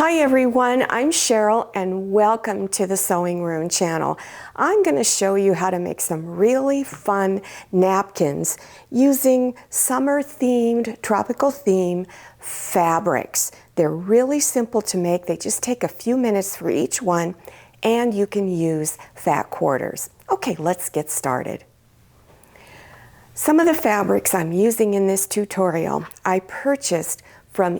Hi everyone, I'm Cheryl and welcome to the Sewing Room channel. I'm going to show you how to make some really fun napkins using summer themed, tropical theme fabrics. They're really simple to make. They just take a few minutes for each one and you can use fat quarters. Okay, let's get started. Some of the fabrics I'm using in this tutorial I purchased from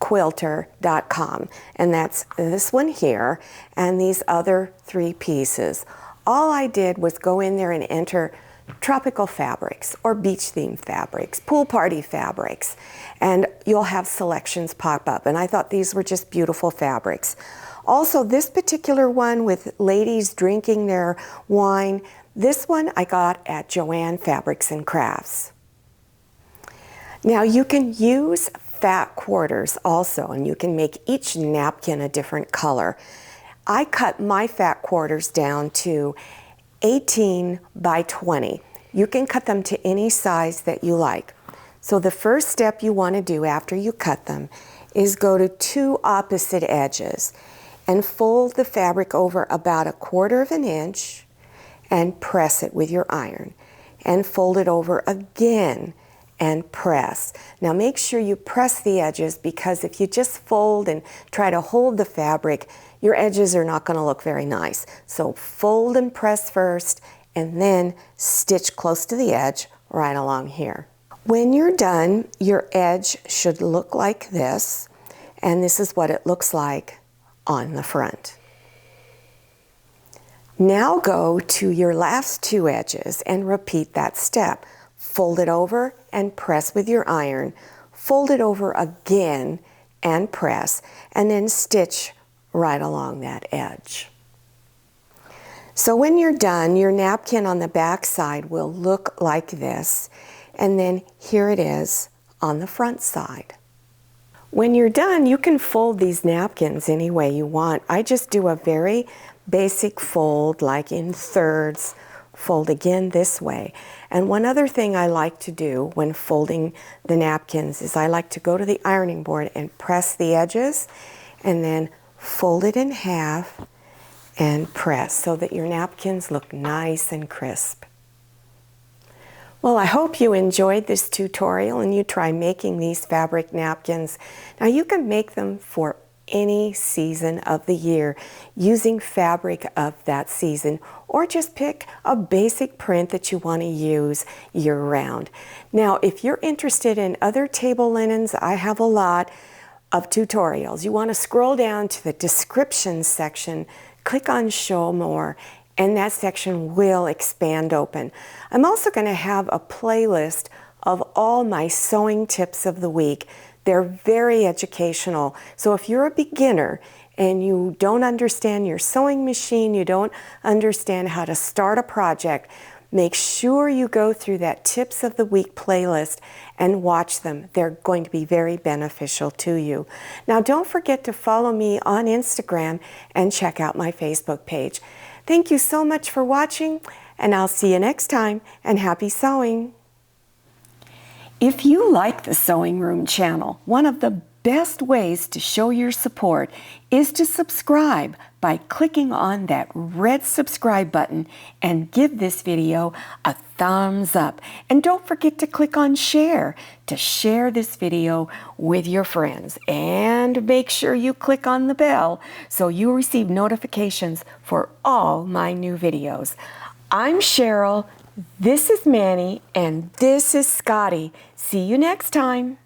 quilter.com, and that's this one here and these other three pieces. All I did was go in there and enter tropical fabrics or beach themed fabrics, pool party fabrics, and you'll have selections pop up, and I thought these were just beautiful fabrics. Also, this particular one with ladies drinking their wine, this one I got at Joann Fabrics and Crafts. Now you can use fat quarters also, and you can make each napkin a different color. I cut my fat quarters down to 18 by 20. You can cut them to any size that you like. So the first step you want to do after you cut them is go to two opposite edges and fold the fabric over about 1/4 of an inch and press it with your iron, and fold it over again and press. Now make sure you press the edges, because if you just fold and try to hold the fabric, your edges are not going to look very nice. So fold and press first, and then stitch close to the edge right along here. When you're done, your edge should look like this, and this is what it looks like on the front. Now go to your last two edges and repeat that step. Fold it over and press with your iron, fold it over again and press, and then stitch right along that edge. So when you're done, your napkin on the back side will look like this, and then here it is on the front side. When you're done, you can fold these napkins any way you want. I just do a very basic fold, like in thirds, fold again this way. And one other thing I like to do when folding the napkins is I like to go to the ironing board and press the edges and then fold it in half and press so that your napkins look nice and crisp. Well, I hope you enjoyed this tutorial and you try making these fabric napkins. Now you can make them for any season of the year using fabric of that season, or just pick a basic print that you want to use year-round. Now, if you're interested in other table linens, I have a lot of tutorials. You want to scroll down to the description section, click on Show More, and that section will expand open. I'm also going to have a playlist of all my sewing tips of the week. They're very educational. So if you're a beginner and you don't understand your sewing machine, you don't understand how to start a project, make sure you go through that Tips of the Week playlist and watch them. They're going to be very beneficial to you. Now don't forget to follow me on Instagram and check out my Facebook page. Thank you so much for watching, and I'll see you next time, and happy sewing. If you like the Sewing Room channel, one of the best ways to show your support is to subscribe by clicking on that red subscribe button and give this video a thumbs up. And don't forget to click on share to share this video with your friends. And make sure you click on the bell so you receive notifications for all my new videos. I'm Cheryl. This is Manny, and this is Scotty. See you next time.